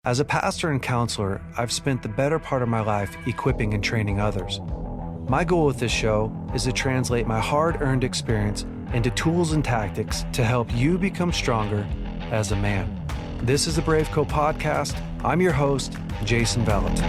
As a pastor and counselor, I've spent the better part of my life equipping and training others. My goal with this show is to translate my hard-earned experience into tools and tactics to help you become stronger as a man. This is the BraveCo Podcast. I'm your host, Jason Valentin.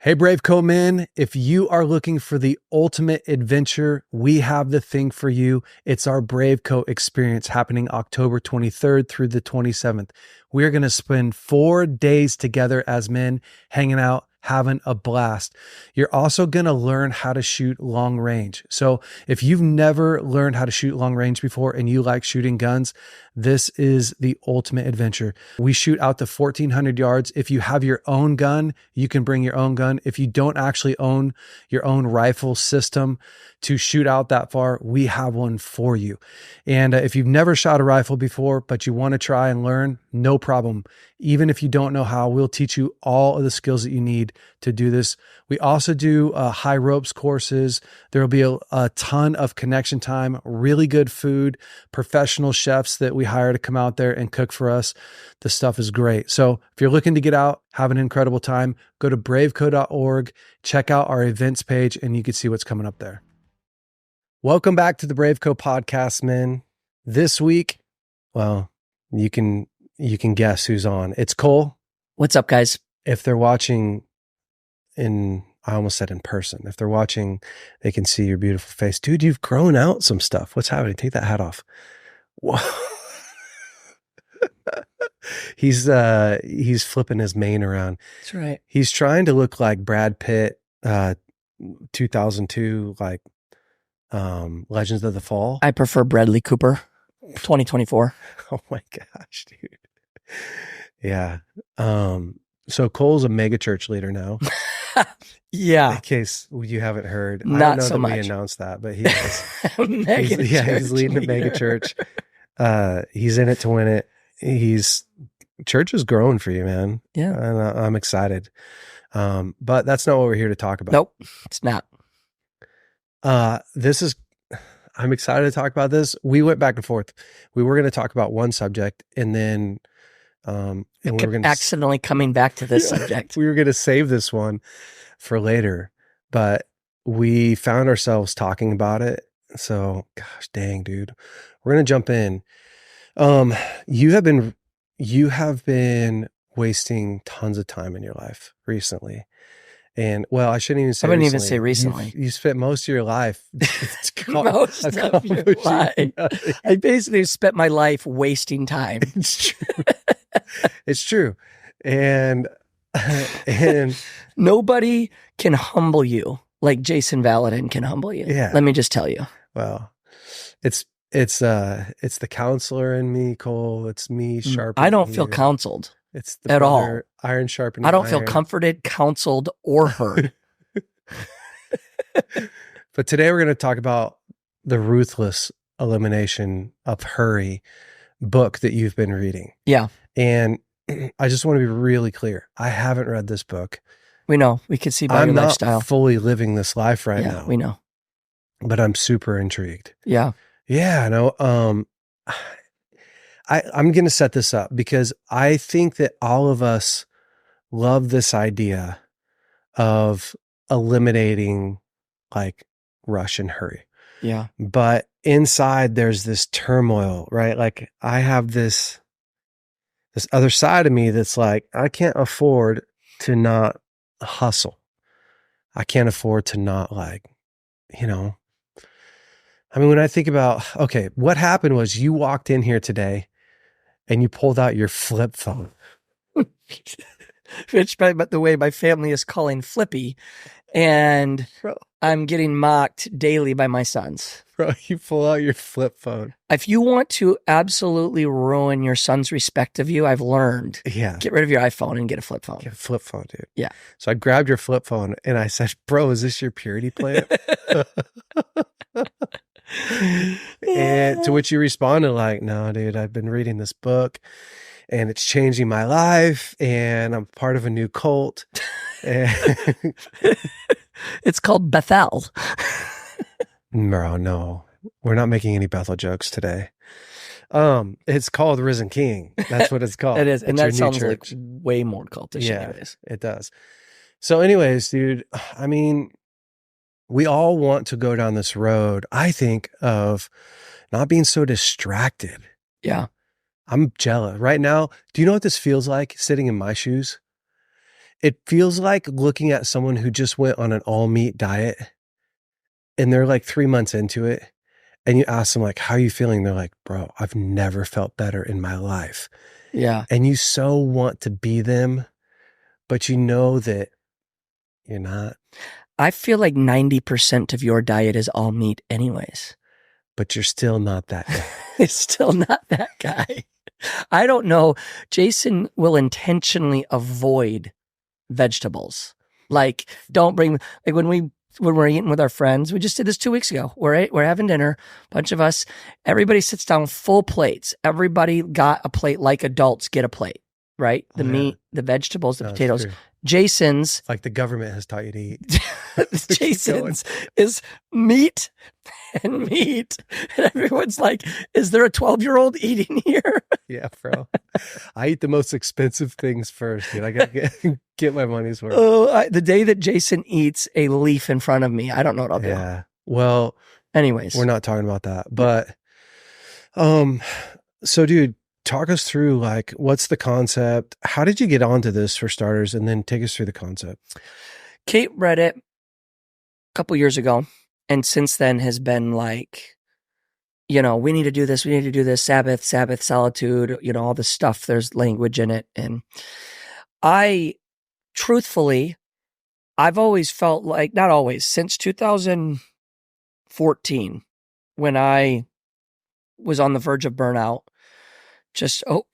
Hey, BraveCo Men, if you are looking for the ultimate adventure, we have the thing for you. It's our BraveCo experience happening October 23rd through the 27th. We're going to spend 4 days together as men, hanging out, having a blast. You're also going to learn how to shoot long range. So if you've never learned how to shoot long range before and you like shooting guns, this is the ultimate adventure. We shoot out to 1,400 yards. If you have your own gun, you can bring your own gun. If you don't actually own your own rifle system to shoot out that far, we have one for you. And if you've never shot a rifle before, but you want to try and learn, no problem. Even if you don't know how, we'll teach you all of the skills that you need to do this. We also do high ropes courses. There will be a ton of connection time, really good food, professional chefs that we hire to come out there and cook for us. The stuff is great. So if you're looking to get out, have an incredible time, go to braveco.org, check out our events page, and you can see what's coming up there. Welcome back to the BraveCo Podcast, men. This week, well, you can guess who's on. It's Cole. What's up, guys? If they're watching I almost said in person. If they're watching, they can see your beautiful face. Dude, you've grown out some stuff. What's happening? Take that hat off. Whoa. He's flipping his mane around. That's right. He's trying to look like Brad Pitt, 2002, like Legends of the Fall. I prefer Bradley Cooper, 2024. Oh my gosh, dude. Yeah. So Cole's a mega church leader now. Yeah. In case you haven't heard. I Not don't know so that much. we announced that, but he is. He's He's leading the mega church. He's in it to win it. Church is growing for you, man. Yeah. And I'm excited. But that's not what we're here to talk about. Nope, it's not. I'm excited to talk about this. We went back and forth. We were going to talk about one subject and then, and we were going to accidentally coming back to this subject. We were going to save this one for later, but we found ourselves talking about it. So, gosh, dang, dude, we're going to jump in. You have been wasting tons of time in your life recently. And well, I shouldn't even say I wouldn't recently. even say recently. You spent most of your life. Most of your life. I basically spent my life wasting time. It's true. It's true. And nobody can humble you like Jason Valentin can humble you. Yeah. Let me just tell you. Well, it's the counselor in me, Cole. It's me sharpening. I don't feel you. counseled. It's the at brother, all. Iron sharpening. I don't feel iron. comforted, counseled, or heard. But today we're going to talk about the Ruthless Elimination of Hurry book that you've been reading. Yeah. And I just want to be really clear. I haven't read this book. We know. We can see by I'm your not lifestyle. fully living this life right Yeah, now. we know. But I'm super intrigued. Yeah. Yeah, no. I'm going to set this up because I think that all of us love this idea of eliminating like rush and hurry. Yeah. But inside there's this turmoil, right? Like I have this other side of me that's like, I can't afford to not hustle. I can't afford to not I mean, when I think about, okay, what happened was you walked in here today and you pulled out your flip phone. Which, by the way, my family is calling Flippy. And I'm getting mocked daily by my sons. Bro, you pull out your flip phone. If you want to absolutely ruin your son's respect of you, I've learned. Yeah. Get rid of your iPhone and get a flip phone. Get a flip phone, dude. Yeah. So I grabbed your flip phone and I said, bro, is this your purity plant? And to which you responded like, no, dude, I've been reading this book and it's changing my life and I'm part of a new cult. It's called Bethel. Bro, no. We're not making any Bethel jokes today. It's called Risen King. That's what it's called. It is. And that sounds church. like way more cultish anyways. It does. So anyways, dude, I mean, we all want to go down this road, I think, of not being so distracted. Yeah. I'm jealous right now. Do you know what this feels like sitting in my shoes? It feels like looking at someone who just went on an all meat diet and they're like 3 months into it. And you ask them like, how are you feeling? They're like, bro, I've never felt better in my life. Yeah. And you so want to be them, but you know that you're not. I feel like 90% of your diet is all meat anyways. But you're still not that guy. It's still not that guy. I don't know. Jason will intentionally avoid vegetables. Like, don't bring, like when we're eating with our friends, we just did this 2 weeks ago. We're having dinner, bunch of us, everybody sits down, full plates. Everybody got a plate like adults get a plate, right? The meat, the vegetables, the potatoes. Jason's, like the government has taught you to eat. Jason's is meat and meat. And everyone's like, is there a 12-year-old eating here? Yeah, bro. I eat the most expensive things first, dude. I gotta get my money's worth. Oh, the day that Jason eats a leaf in front of me, I don't know what I'll do. Yeah. Well, anyways, we're not talking about that. But so dude, talk us through like what's the concept? How did you get onto this for starters? And then take us through the concept. Kate read it a couple years ago, and since then has been like, you know, we need to do this, Sabbath, solitude, you know, all this stuff. There's language in it. And truthfully, I've always felt like, not always, since 2014, when I was on the verge of burnout, stop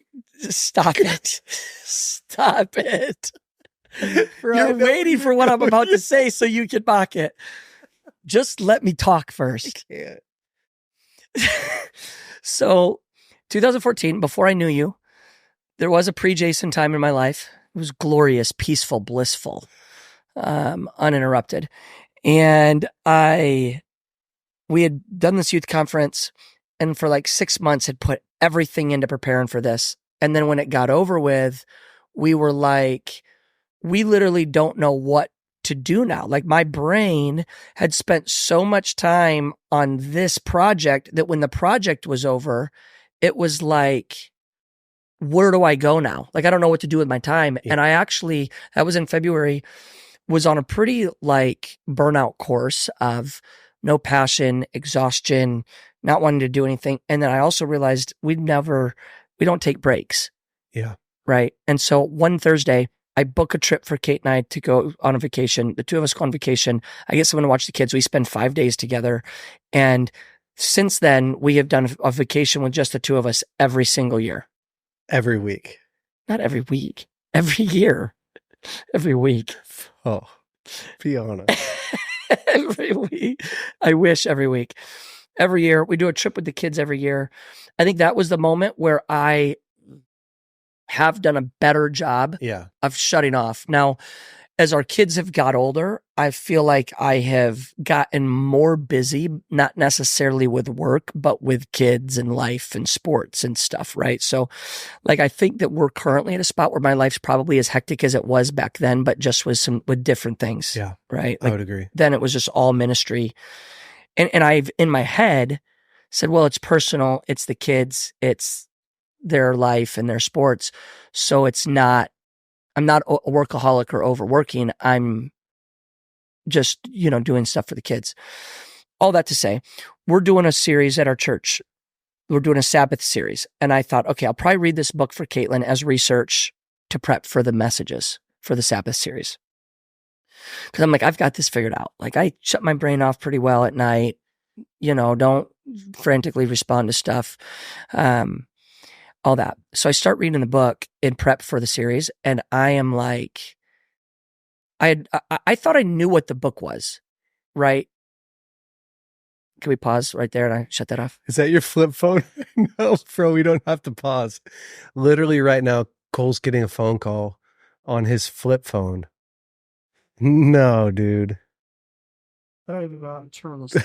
it. Stop it. You're waiting for what I'm about to say so you can mock it. Just let me talk first. I can't. So 2014, before I knew you, there was a pre-Jason time in my life. It was glorious, peaceful, blissful, uninterrupted. And we had done this youth conference and for like 6 months had put everything into preparing for this. And then when it got over with, we were like, we literally don't know what to do now. Like my brain had spent so much time on this project that when the project was over, it was like, where do I go now? Like, I don't know what to do with my time. Yeah. And I actually, that was in February, was on a pretty like burnout course of no passion, exhaustion, not wanting to do anything. And then I also realized we don't take breaks. Yeah. Right. And so one Thursday, I book a trip for Kate and I to go on a vacation. The two of us go on vacation. I get someone to watch the kids. We spend 5 days together. And since then, we have done a vacation with just the two of us every single year. Every week. Not every week. Every year. Every week. Oh, be honest. Every week. I wish every week. Every year. We do a trip with the kids every year. I think that was the moment where I have done a better job of shutting off. Now, as our kids have got older, I feel like I have gotten more busy, not necessarily with work, but with kids and life and sports and stuff, right? So like, I think that we're currently at a spot where my life's probably as hectic as it was back then, but just with different things. Yeah. Right. Like, I would agree. Then it was just all ministry. And I've, in my head, said, well, it's personal. It's the kids. It's their life and their sports. So I'm not a workaholic or overworking. I'm just, doing stuff for the kids. All that to say, we're doing a series at our church. We're doing a Sabbath series. And I thought, okay, I'll probably read this book for Caitlin as research to prep for the messages for the Sabbath series. Because I'm like, I've got this figured out. Like, I shut my brain off pretty well at night, don't frantically respond to stuff. All that. So I start reading the book in prep for the series, and I am like, I thought I knew what the book was, right? Can we pause right there and I shut that off? Is that your flip phone? No, bro, we don't have to pause. Literally right now, Cole's getting a phone call on his flip phone. No, dude. Turn this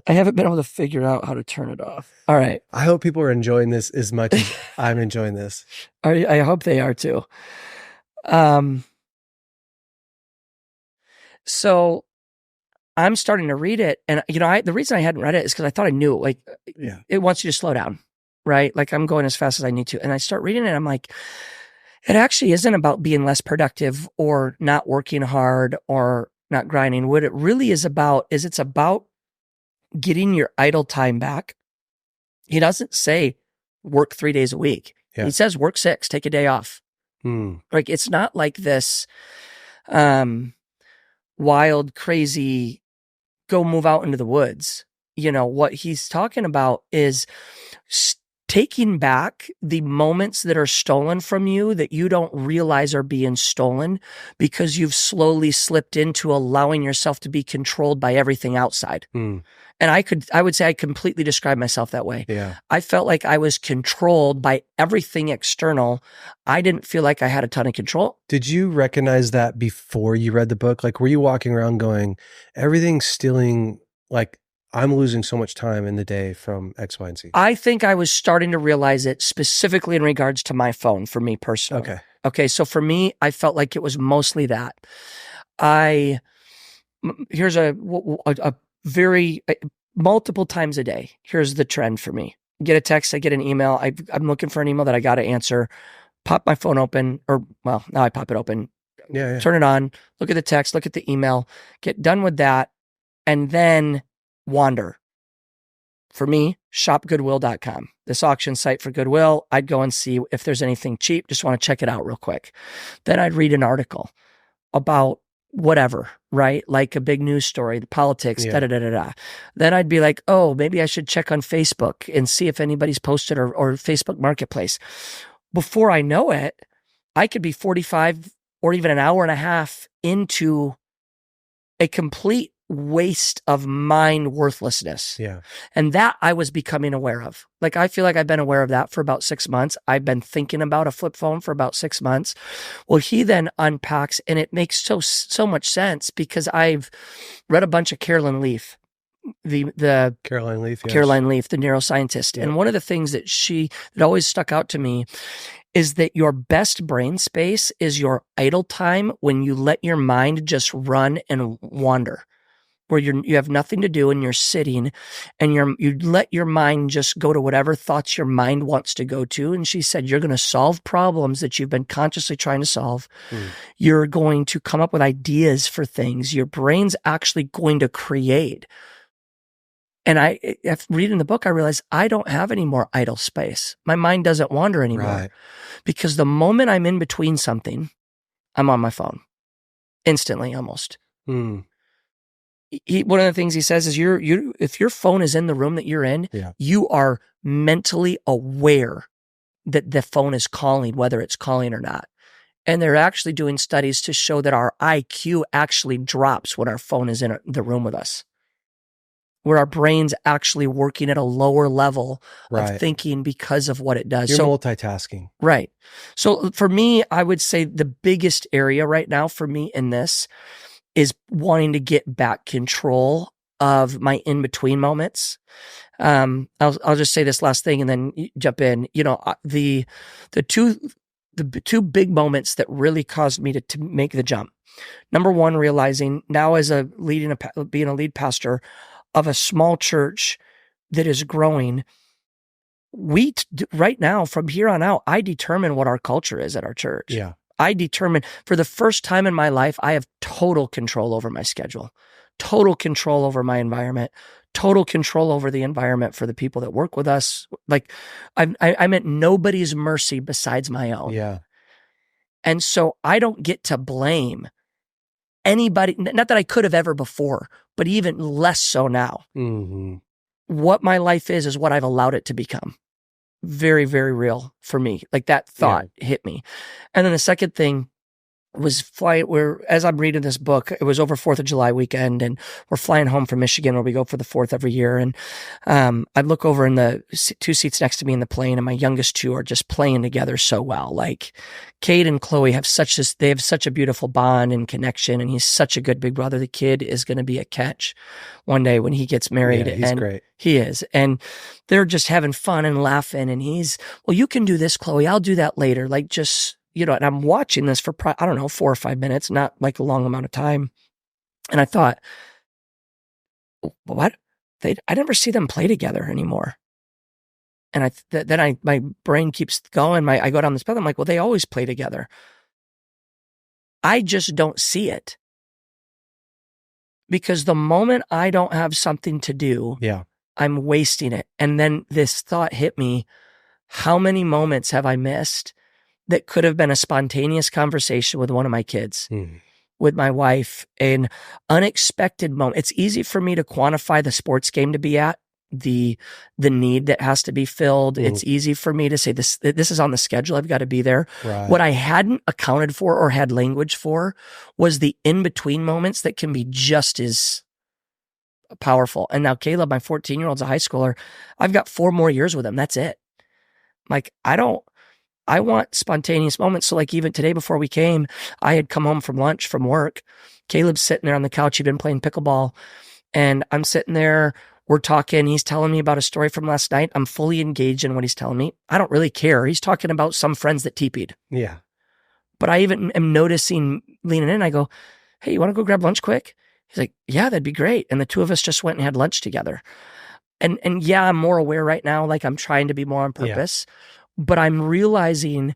I haven't been able to figure out how to turn it off. All right. I hope people are enjoying this as much as I'm enjoying this. I hope they are too. So I'm starting to read it, and the reason I hadn't read it is because I thought I knew. Like, it wants you to slow down, right? Like, I'm going as fast as I need to, and I start reading it. I'm like, it actually isn't about being less productive or not working hard or not grinding. What it really is about is it's about getting your idle time back. He doesn't say work 3 days a week. Yeah. He says work 6, take a day off. Like, it's not like this wild, crazy, go move out into the woods. What he's talking about is taking back the moments that are stolen from you that you don't realize are being stolen because you've slowly slipped into allowing yourself to be controlled by everything outside. And I would say I completely describe myself that way. Yeah. I felt like I was controlled by everything external. I didn't feel like I had a ton of control. Did you recognize that before you read the book? Like, were you walking around going, everything's stealing, like, I'm losing so much time in the day from X, Y, and Z? I think I was starting to realize it specifically in regards to my phone for me personally. Okay. So for me, I felt like it was mostly that. Here's a very multiple times a day. Here's the trend for me. Get a text, I get an email. I'm looking for an email that I got to answer. Pop my phone open, now I pop it open. Yeah. Turn it on, look at the text, look at the email, get done with that, and then wander. For me, shopgoodwill.com, this auction site for Goodwill. I'd go and see if there's anything cheap. Just want to check it out real quick. Then I'd read an article about whatever, right? Like a big news story, the politics, da-da-da-da-da. Then I'd be like, oh, maybe I should check on Facebook and see if anybody's posted or Facebook Marketplace. Before I know it, I could be 45 or even an hour and a half into a complete waste of mind worthlessness. Yeah. And that I was becoming aware of. Like, I feel like I've been aware of that for about 6 months. I've been thinking about a flip phone for about 6 months. Well, he then unpacks, and it makes so much sense because I've read a bunch of Caroline Leaf, the Caroline Leaf, yes. Caroline Leaf, the neuroscientist. Yeah. And one of the things that always stuck out to me is that your best brain space is your idle time when you let your mind just run and wander, where you have nothing to do and you're sitting and you let your mind just go to whatever thoughts your mind wants to go to. And she said, you're going to solve problems that you've been consciously trying to solve. You're going to come up with ideas for things. Your brain's actually going to create. And after reading the book, I realized I don't have any more idle space. My mind doesn't wander anymore. Right. Because the moment I'm in between something, I'm on my phone. Instantly, almost. One of the things he says is if your phone is in the room that you're in, you are mentally aware that the phone is calling, whether it's calling or not. And they're actually doing studies to show that our IQ actually drops when our phone is in the room with us, where our brain's actually working at a lower level of thinking because of what it does. You're multitasking. Right. So for me, I would say the biggest area right now for me in this is wanting to get back control of my in-between moments. I'll just say this last thing and then jump in. The two big moments that really caused me to make the jump. Number one, realizing now as being a lead pastor of a small church that is growing, right now, from here on out, I determine what our culture is at our church. Yeah. I determine, for the first time in my life, I have total control over my schedule, total control over my environment, total control over the environment for the people that work with us. Like, I'm at nobody's mercy besides my own. Yeah. And so I don't get to blame anybody, not that I could have ever before, but even less so now. Mm-hmm. What my life is what I've allowed it to become. Very, very real for me. Like, that thought hit me. And then the second thing was flying. As I'm reading this book, it was over 4th of July weekend, and we're flying home from Michigan where we go for the 4th every year. And I'd look over in the 2 seats next to me in the plane, and my youngest 2 are just playing together so well. Like Cade and Chloe have such a beautiful bond and connection, and he's such a good big brother. The kid is going to be a catch one day when he gets married. Yeah, he's great. He is. And they're just having fun and laughing. And he's, well, you can do this, Chloe. I'll do that later. Like just, and I'm watching this for, 4 or 5 minutes, not like a long amount of time. And I thought, what? I never see them play together anymore. And my brain keeps going. I go down this path. I'm like, well, they always play together. I just don't see it. Because the moment I don't have something to do, I'm wasting it. And then this thought hit me, how many moments have I missed that could have been a spontaneous conversation with one of my kids, with my wife, an unexpected moment. It's easy for me to quantify the sports game to be at, the need that has to be filled. It's easy for me to say this is on the schedule. I've got to be there. Right. What I hadn't accounted for or had language for was the in-between moments that can be just as powerful. And now Caleb, my 14-year-old's a high schooler. I've got 4 more years with him. That's it. Like, I want spontaneous moments. So like even today before we came, I had come home from lunch from work. Caleb's sitting there on the couch. He'd been playing pickleball, and I'm sitting there. We're talking. He's telling me about a story from last night. I'm fully engaged in what he's telling me. I don't really care. He's talking about some friends that TP'd. Yeah. But I even am noticing, leaning in, I go, hey, you want to go grab lunch quick? He's like, yeah, that'd be great. And the 2 of us just went and had lunch together. And yeah, I'm more aware right now. Like I'm trying to be more on purpose. Yeah. But I'm realizing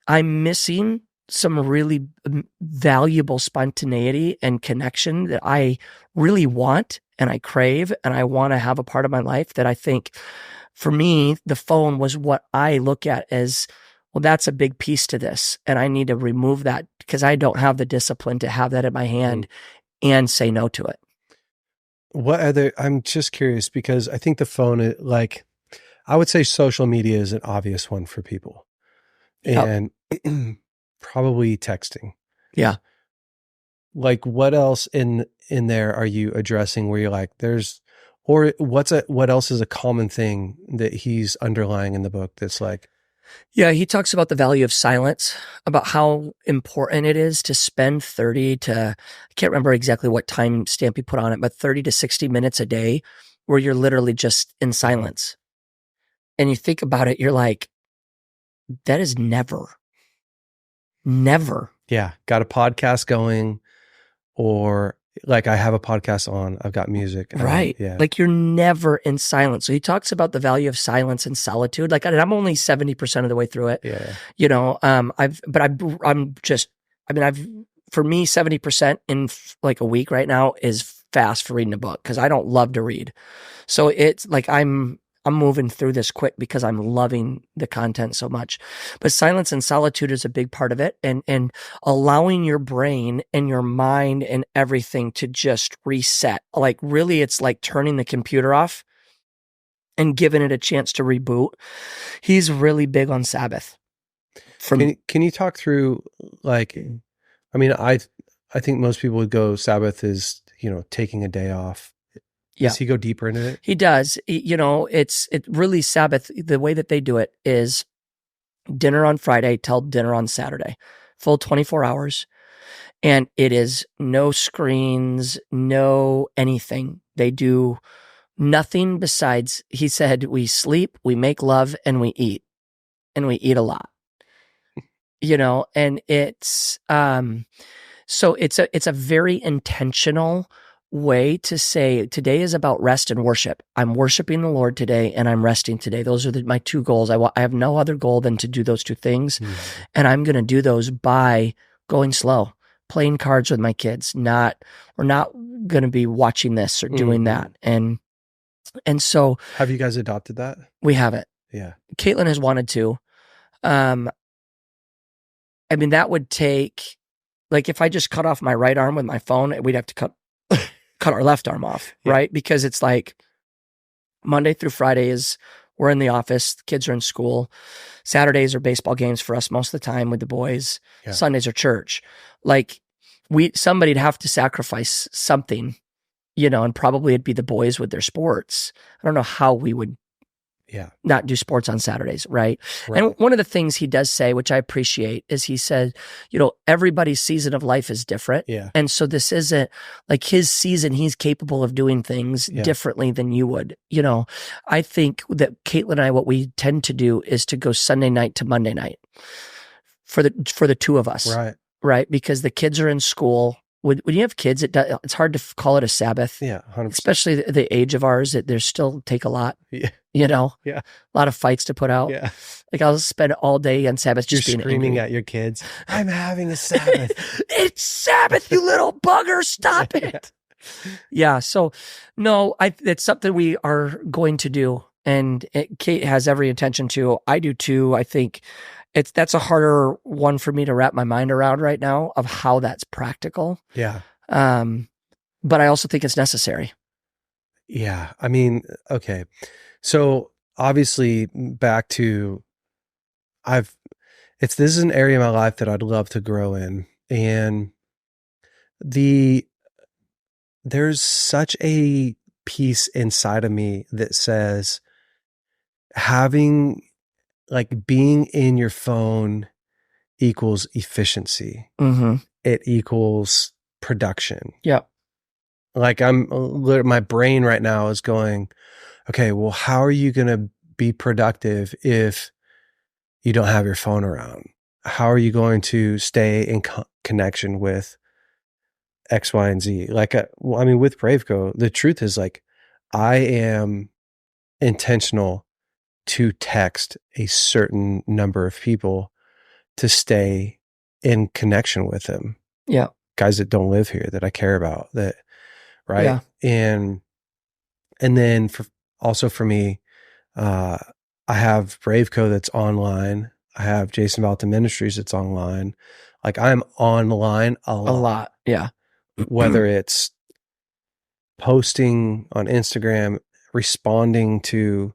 I'm missing some really valuable spontaneity and connection that I really want and I crave, and I want to have a part of my life that I think, for me, the phone was what I look at as, well, that's a big piece to this, and I need to remove that because I don't have the discipline to have that in my hand and say no to it. I'm just curious because I think the phone, like, I would say social media is an obvious one for people, and probably texting. Yeah. Like, what else in there are you addressing where you're like, what else is a common thing that he's underlying in the book that's like? Yeah, he talks about the value of silence, about how important it is to spend I can't remember exactly what time stamp he put on it, but 30 to 60 minutes a day where you're literally just in silence. And you think about it, you're like, that is never. Yeah. Got a podcast going, or like I have a podcast on, I've got music. Right. Yeah. Like you're never in silence. So he talks about the value of silence and solitude. Like I'm only 70% of the way through it. Yeah. For me, 70% in like a week right now is fast for reading a book because I don't love to read. So it's like I'm moving through this quick because I'm loving the content so much. But silence and solitude is a big part of it. And allowing your brain and your mind and everything to just reset. Like really, it's like turning the computer off and giving it a chance to reboot. He's really big on Sabbath. Can you talk through, like, I mean, I think most people would go Sabbath is, taking a day off. Yeah. Does he go deeper into it? He does. It's really Sabbath. The way that they do it is dinner on Friday till dinner on Saturday, full 24 hours. And it is no screens, no anything. They do nothing besides, he said, we sleep, we make love, and we eat a lot, and it's, so it's a very intentional way to say today is about rest and worship. I'm worshiping the Lord today and I'm resting today. Those are my 2 goals. I have no other goal than to do those 2 things. And I'm going to do those by going slow, playing cards with my kids. We're not going to be watching this or doing that. And so have you guys adopted that? We haven't. Yeah. Caitlin has wanted to. That would take, like, if I just cut off my right arm with my phone, we'd have to cut our left arm off, right? Because it's like Monday through Friday is we're in the office, the kids are in school. Saturdays are baseball games for us most of the time with the boys. Yeah. Sundays are church. Like somebody'd have to sacrifice something, and probably it'd be the boys with their sports. I don't know how we would not do sports on Saturdays, right? And one of the things he does say, which I appreciate, is he said, everybody's season of life is different. Yeah. And so this isn't like his season. He's capable of doing things differently than you would. I think that Caitlin and I, what we tend to do is to go Sunday night to Monday night for the two of us. Right. Because the kids are in school. When you have kids, it's hard to call it a Sabbath. Yeah, 100%. Especially the age of ours, they still take a lot. Yeah. A lot of fights to put out. Yeah. Like I'll spend all day on Sabbath just being screaming angry at your kids. I'm having a Sabbath. It's Sabbath, you little bugger! Stop it. Yeah. So no, it's something we are going to do, and Kate has every intention to. I do too. I think that's a harder one for me to wrap my mind around right now of how that's practical. Yeah. But I also think it's necessary. Yeah. I mean, okay. So obviously back to, this is an area of my life that I'd love to grow in. And there's such a piece inside of me that says being in your phone equals efficiency. Mm-hmm. It equals production. Yeah. Like my brain right now is going, okay, well, how are you going to be productive if you don't have your phone around? How are you going to stay in connection with X, Y, and Z? With BraveCo, the truth is I am intentional to text a certain number of people to stay in connection with them. Yeah. Guys that don't live here that I care about right. Yeah. And then for me, I have BraveCo that's online. I have Jason Valton Ministries that's online. I'm online a lot. Yeah. Whether it's posting on Instagram, responding to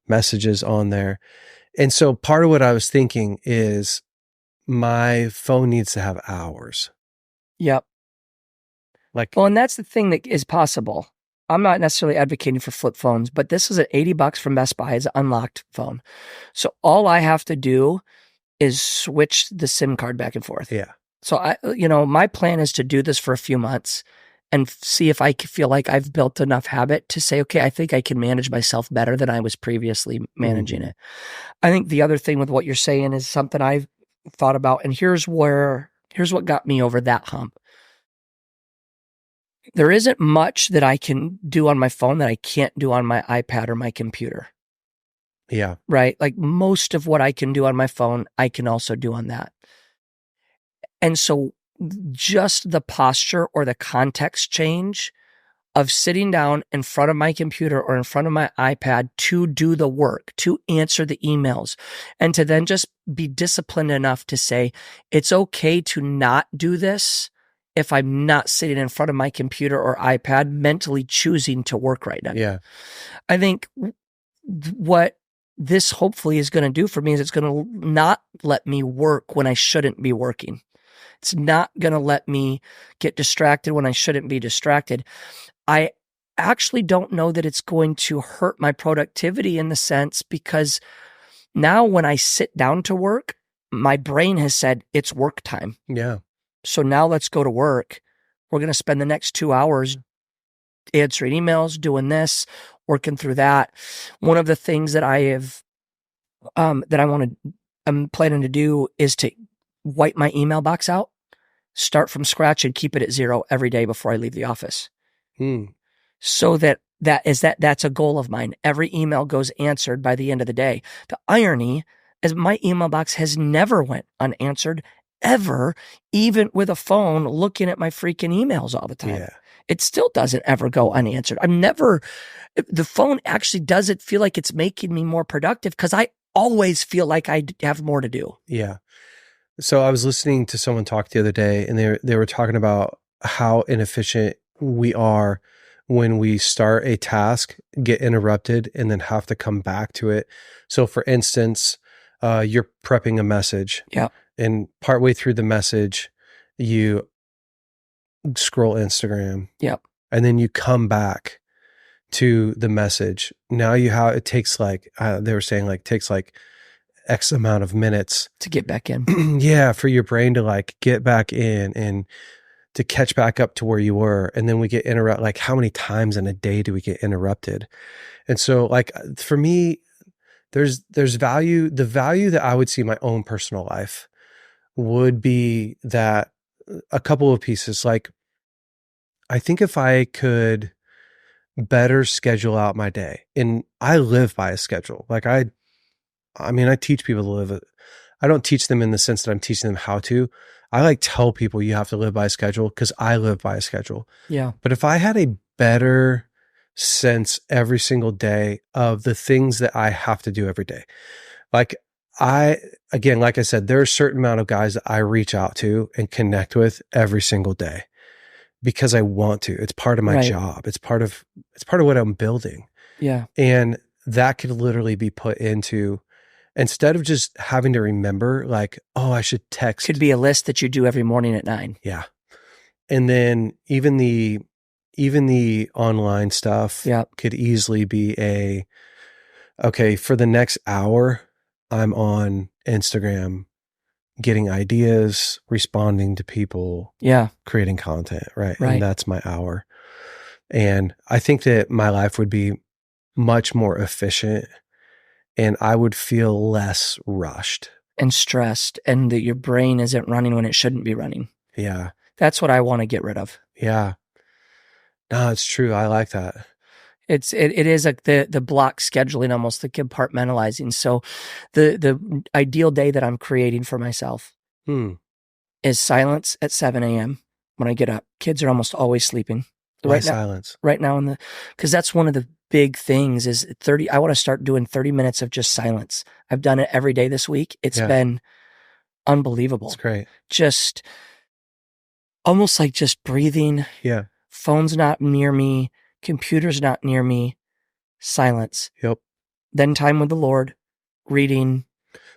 messages on there. And so part of what I was thinking is my phone needs to have hours. Yep. And that's the thing that is possible. I'm not necessarily advocating for flip phones, but this is at $80 from Best Buy. It's an unlocked phone. So all I have to do is switch the SIM card back and forth. Yeah. So my plan is to do this for a few months and see if I feel like I've built enough habit to say, okay, I think I can manage myself better than I was previously managing it. I think the other thing with what you're saying is something I've thought about, and here's what got me over that hump. There isn't much that I can do on my phone that I can't do on my iPad or my computer. Yeah. Right? Like most of what I can do on my phone, I can also do on that. And so just the posture or the context change of sitting down in front of my computer or in front of my iPad to do the work, to answer the emails, and to then just be disciplined enough to say, it's okay to not do this if I'm not sitting in front of my computer or iPad mentally choosing to work right now. Yeah. I think what this hopefully is going to do for me is it's going to not let me work when I shouldn't be working. It's not going to let me get distracted when I shouldn't be distracted. I actually don't know that it's going to hurt my productivity in the sense because now when I sit down to work, my brain has said it's work time. Yeah. So now let's go to work. We're going to spend the next 2 hours answering emails, doing this, working through that. One of the things that I'm planning to do is to wipe my email box out, start from scratch and keep it at 0 every day before I leave the office. So that's a goal of mine. Every email goes answered by the end of the day. The irony is my email box has never went unanswered ever, even with a phone looking at my freaking emails all the time. Yeah. It still doesn't ever go unanswered. The phone actually doesn't feel like it's making me more productive because I always feel like I have more to do. Yeah. So I was listening to someone talk the other day and they were talking about how inefficient we are when we start a task, get interrupted, and then have to come back to it. So for instance, you're prepping a message. Yeah. And partway through the message, you scroll Instagram. Yep. And then you come back to the message. Now it takes like, they were saying like, takes like X amount of minutes to get back in. Yeah. For your brain to like get back in and to catch back up to where you were. And then we get interrupted. Like how many times in a day do we get interrupted? And so like for me, there's value. The value that I would see in my own personal life would be that a couple of pieces. Like, I think if I could better schedule out my day, and I live by a schedule. Like I mean, I teach people to live it. I don't teach them in the sense that I'm teaching them how to. I like tell people you have to live by a schedule because I live by a schedule. Yeah. But if I had a better sense every single day of the things that I have to do every day, like like I said, there are a certain amount of guys that I reach out to and connect with every single day because I want to. It's part of my job. It's part of what I'm building. Yeah. And that could literally be put into, instead of just having to remember like, oh, I should text. Could be a list that you do every morning at 9. Yeah. And then even the online stuff could easily be okay, for the next hour, I'm on Instagram getting ideas, responding to people, creating content, right? And that's my hour. And I think that my life would be much more efficient and I would feel less rushed and stressed, and that your brain isn't running when it shouldn't be running. Yeah. That's what I want to get rid of. Yeah. No, it's true. I like that. It is like the block scheduling, almost the compartmentalizing. So the ideal day that I'm creating for myself is silence at 7 a.m. when I get up. Kids are almost always sleeping. Why silence? Right now because that's one of the big things is I want to start doing 30 minutes of just silence. I've done it every day this week. It's been unbelievable. It's great. Just almost like just breathing. Yeah. Phone's not near me. Computer's not near me. Silence. Yep. Then time with the Lord, reading.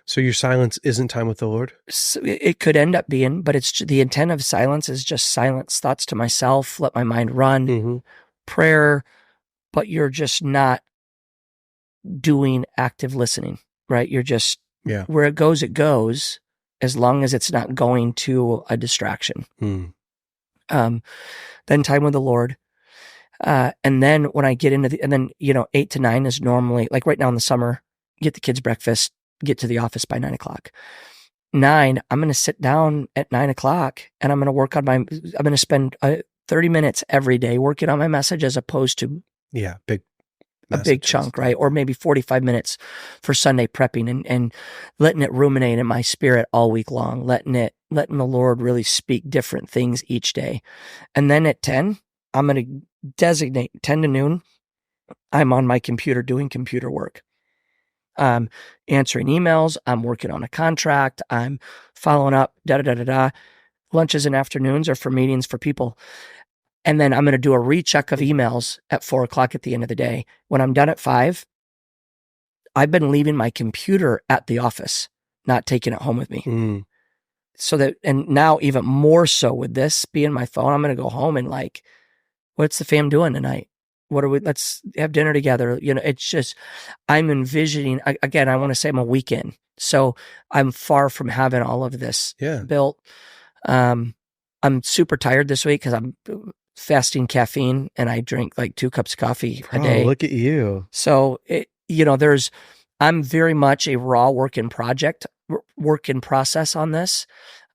So your silence isn't time with the Lord? So it could end up being, but it's the intent of silence is just silence, thoughts to myself, let my mind run, prayer, but you're just not doing active listening, right? You're just, where it goes, as long as it's not going to a distraction. Then time with the Lord. And then when I get into and then, 8 to 9 is normally, like right now in the summer, get the kids breakfast, get to the office by 9 o'clock. 9, I'm going to sit down at 9 o'clock and I'm going to work on I'm going to spend 30 minutes every day working on my message as opposed to a big chunk, right? Or maybe 45 minutes for Sunday prepping and letting it ruminate in my spirit all week long, letting the Lord really speak different things each day. And then at 10, I'm going to designate 10 to noon. I'm on my computer doing computer work. Answering emails. I'm working on a contract. I'm following up, Lunches and afternoons are for meetings for people. And then I'm going to do a recheck of emails at 4 o'clock at the end of the day. When I'm done at 5, I've been leaving my computer at the office, not taking it home with me. So that, and now even more so with this being my phone, I'm going to go home and like, what's the fam doing tonight? Let's have dinner together. It's just, I'm envisioning, again, I want to say I'm a weekend. So I'm far from having all of this built. I'm super tired this week because I'm fasting caffeine and I drink like 2 cups of coffee a day. Look at you. So, I'm very much a raw work in process on this.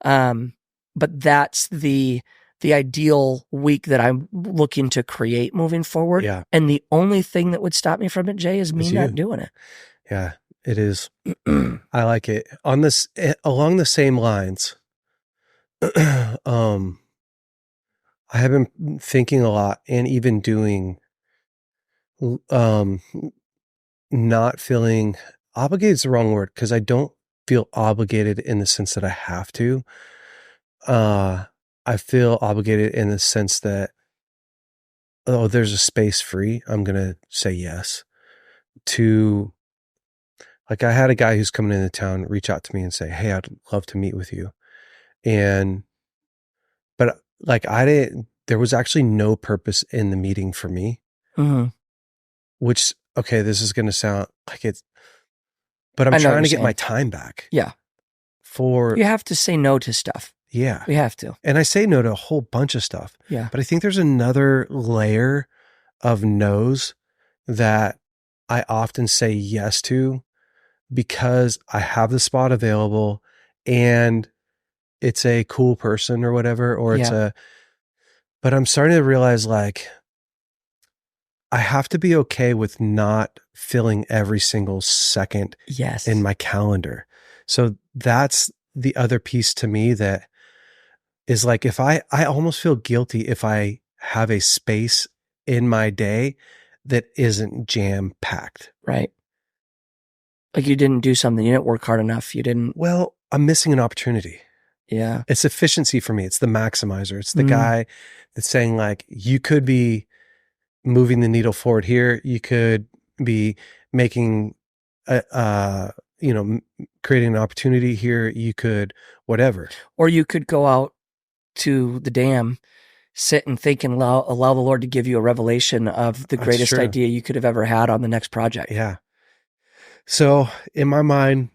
But that's the ideal week that I'm looking to create moving forward. Yeah. And the only thing that would stop me from it, Jay, is me not doing it. Yeah, it is. I like it. Along the same lines, I have been thinking a lot and even doing, not feeling obligated is the wrong word because I don't feel obligated in the sense that I have to. I feel obligated in the sense that oh, there's a space free, I'm going to say yes. To, like, I had a guy who's coming into town reach out to me and say, hey, I'd love to meet with you. But like, there was actually no purpose in the meeting for me, which, okay, this is going to sound like it's, but I'm trying to get my time back. Yeah. You have to say no to stuff. Yeah. We have to. And I say no to a whole bunch of stuff. Yeah. But I think there's another layer of no's that I often say yes to because I have the spot available and it's a cool person or whatever, or but I'm starting to realize, like, I have to be okay with not filling every single second in my calendar. So that's the other piece to me that is like, if I almost feel guilty if I have a space in my day that isn't jam packed. Right. Like you didn't do something, you didn't work hard enough. Well, I'm missing an opportunity. Yeah. It's efficiency for me. It's the maximizer. It's the guy that's saying, like, you could be moving the needle forward here. You could be making creating an opportunity here. You could whatever. Or you could go out to the dam, sit and think and allow the Lord to give you a revelation of the greatest idea you could have ever had on the next project. Yeah. So in my mind,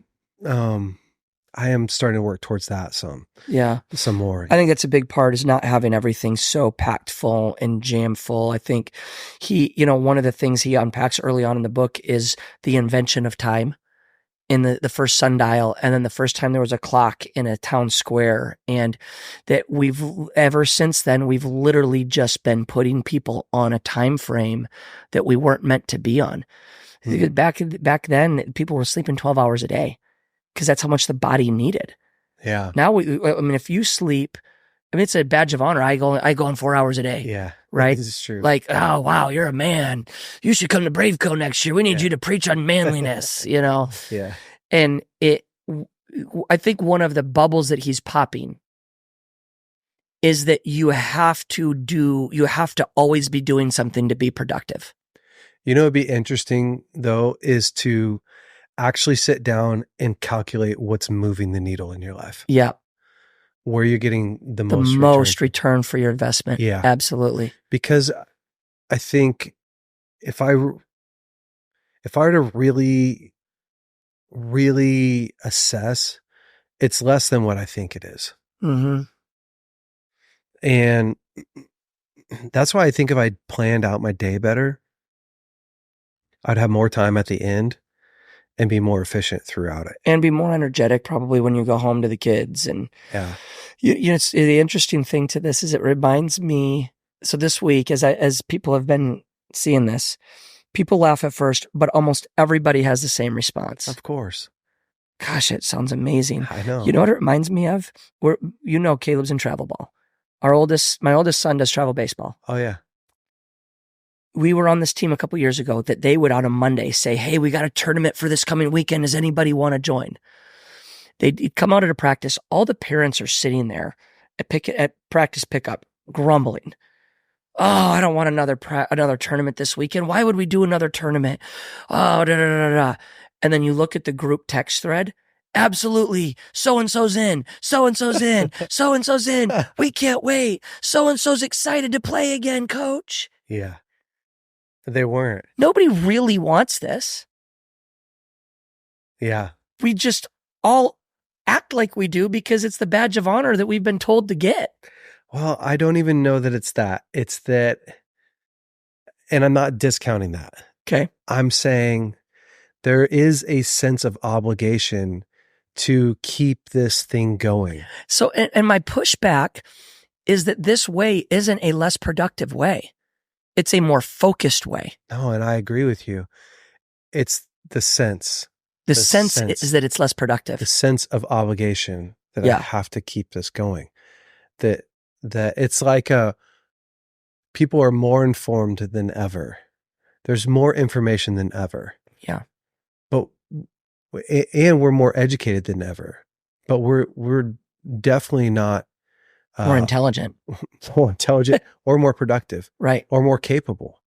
I am starting to work towards that some more. I think that's a big part, is not having everything so packed full and jam full. I think one of the things he unpacks early on in the book is the invention of time in the first sundial. And then the first time there was a clock in a town square, and that ever since then, we've literally just been putting people on a time frame that we weren't meant to be on. Back then, people were sleeping 12 hours a day because that's how much the body needed. Yeah. Now, if you sleep, it's a badge of honor. I go on 4 hours a day. Yeah. Right. This is true. Like, oh, wow, you're a man. You should come to BraveCo next year. We need you to preach on manliness, Yeah. And I think one of the bubbles that he's popping is that you have to always be doing something to be productive. It'd be interesting though, is to actually sit down and calculate what's moving the needle in your life. Yeah. Where you're getting the most return for your investment. Yeah. Absolutely. Because I think if I were to really, really assess, it's less than what I think it is. Mm-hmm. And that's why I think if I planned out my day better, I'd have more time at the end and be more efficient throughout it. And be more energetic probably when you go home to the kids. And it's the interesting thing to this is it reminds me, so this week, as people have been seeing this, people laugh at first, but almost everybody has the same response. Of course. Gosh, it sounds amazing. I know. You know what it reminds me of? Caleb's in travel ball. My oldest son does travel baseball. Oh yeah. We were on this team a couple years ago that they would on a Monday say, hey, we got a tournament for this coming weekend. Does anybody want to join? They'd come out at a practice. All the parents are sitting there at practice pickup, grumbling. Oh, I don't want another tournament this weekend. Why would we do another tournament? Oh, da, da, da, da. And then you look at the group text thread. Absolutely. So-and-so's in. So-and-so's in. So-and-so's in. We can't wait. So-and-so's excited to play again, coach. Yeah. They weren't. Nobody really wants this. Yeah. We just all act like we do because it's the badge of honor that we've been told to get. Well, I don't even know that it's that. It's that, and I'm not discounting that. Okay. I'm saying there is a sense of obligation to keep this thing going. So, and my pushback is that this way isn't a less productive way. It's a more focused way. No, and I agree with you. It's the sense. The sense is that it's less productive. The sense of obligation that I have to keep this going. That it's like people are more informed than ever. There's more information than ever. Yeah. And we're more educated than ever. But we're definitely not More intelligent. more intelligent or more productive, Right. or more capable.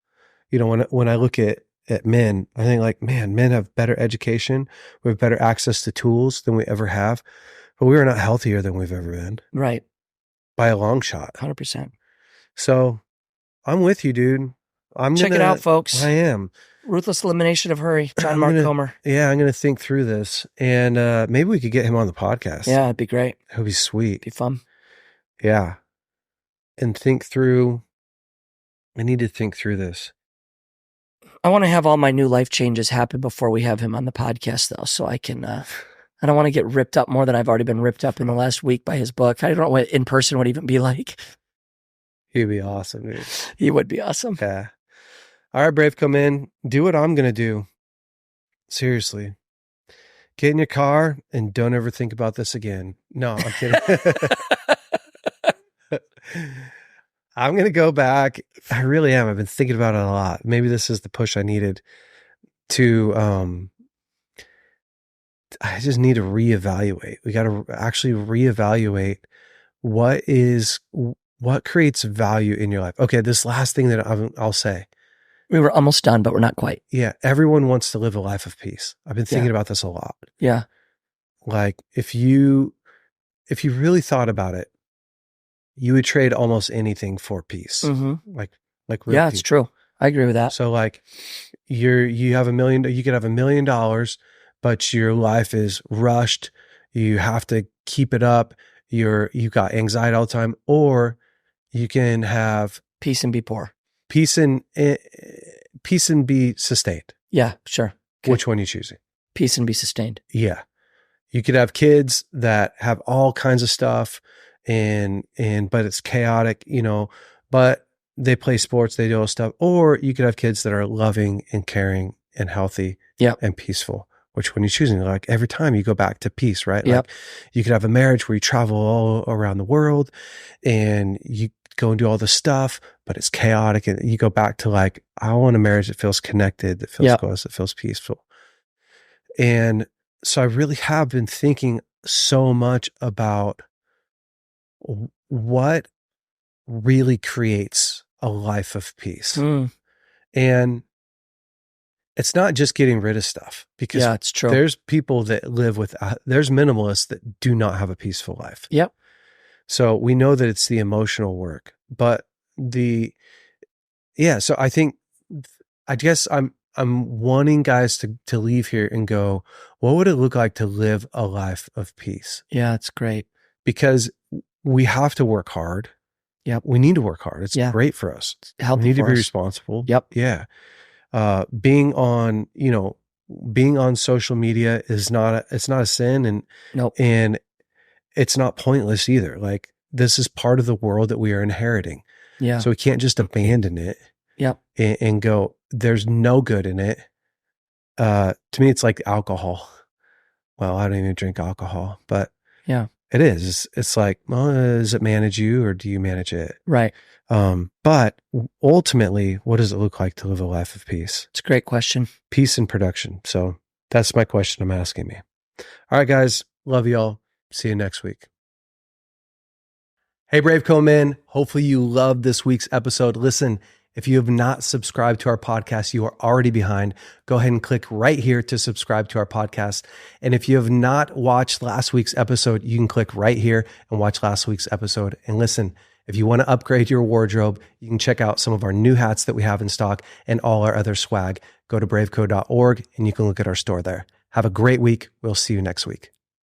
You know, when I look at men, I think like, man, men have better education. We have better access to tools than we ever have, but we are not healthier than we've ever been. Right. By a long shot. 100%. So I'm with you, dude. Check it out, folks. I am. Ruthless Elimination of Hurry, John Mark Comer. Yeah, I'm going to think through this, and maybe we could get him on the podcast. Yeah, it'd be great. It would be sweet. Be fun. Yeah. And think through, I need to think through this. I want to have all my new life changes happen before we have him on the podcast, though, so I can, I don't want to get ripped up more than I've already been ripped up in the last week by his book. I don't know what in person would even be like. He'd be awesome, dude. He would be awesome. Yeah. All right, BraveCo Men, do what I'm going to do. Seriously. Get in your car and don't ever think about this again. No, I'm kidding. I'm going to go back. I really am. I've been thinking about it a lot. Maybe this is the push I needed to, I just need to reevaluate. We got to actually reevaluate what creates value in your life. Okay, this last thing that I'll say. We were almost done, but we're not quite. Yeah, everyone wants to live a life of peace. I've been thinking about this a lot. Yeah. Like if you really thought about it, you would trade almost anything for peace. Mm-hmm. Like real yeah, peace. it's true. I agree with that. So like you have $1 million, you could have $1 million, but your life is rushed. You have to keep it up. You got anxiety all the time, or you can have peace and be poor. Peace and be sustained. Yeah, sure. Okay. Which one are you choosing? Peace and be sustained. Yeah. You could have kids that have all kinds of stuff but it's chaotic, but they play sports, they do all stuff. Or you could have kids that are loving and caring and healthy and peaceful. Which one are you choosing? Like every time you go back to peace, right? Yep. Like you could have a marriage where you travel all around the world and you go and do all this stuff, but it's chaotic. And you go back to like, I want a marriage that feels connected, that feels close, that feels peaceful. And so I really have been thinking so much about what really creates a life of peace. And it's not just getting rid of stuff, because it's true. There's people that live with, there's minimalists that do not have a peaceful life. Yep. So we know that it's the emotional work, but so I guess I'm wanting guys to leave here and go, what would it look like to live a life of peace? Yeah, it's great. Because we have to work hard. Yep. We need to work hard. It's great for us. We need to be responsible. Yep. Yeah. Being on social media it's not a sin, and nope. And it's not pointless either. Like this is part of the world that we are inheriting. Yeah. So we can't just abandon it. Yep. And go, there's no good in it. To me, it's like alcohol. Well, I don't even drink alcohol, but yeah, it is. It's like, well, does it manage you or do you manage it? Right. But ultimately, what does it look like to live a life of peace? It's a great question. Peace and production. So that's my question I'm asking me. All right, guys. Love y'all. See you next week. Hey, BraveCo Men. Hopefully you loved this week's episode. Listen, if you have not subscribed to our podcast, you are already behind. Go ahead and click right here to subscribe to our podcast. And if you have not watched last week's episode, you can click right here and watch last week's episode. And listen, if you want to upgrade your wardrobe, you can check out some of our new hats that we have in stock and all our other swag. Go to braveco.org and you can look at our store there. Have a great week. We'll see you next week.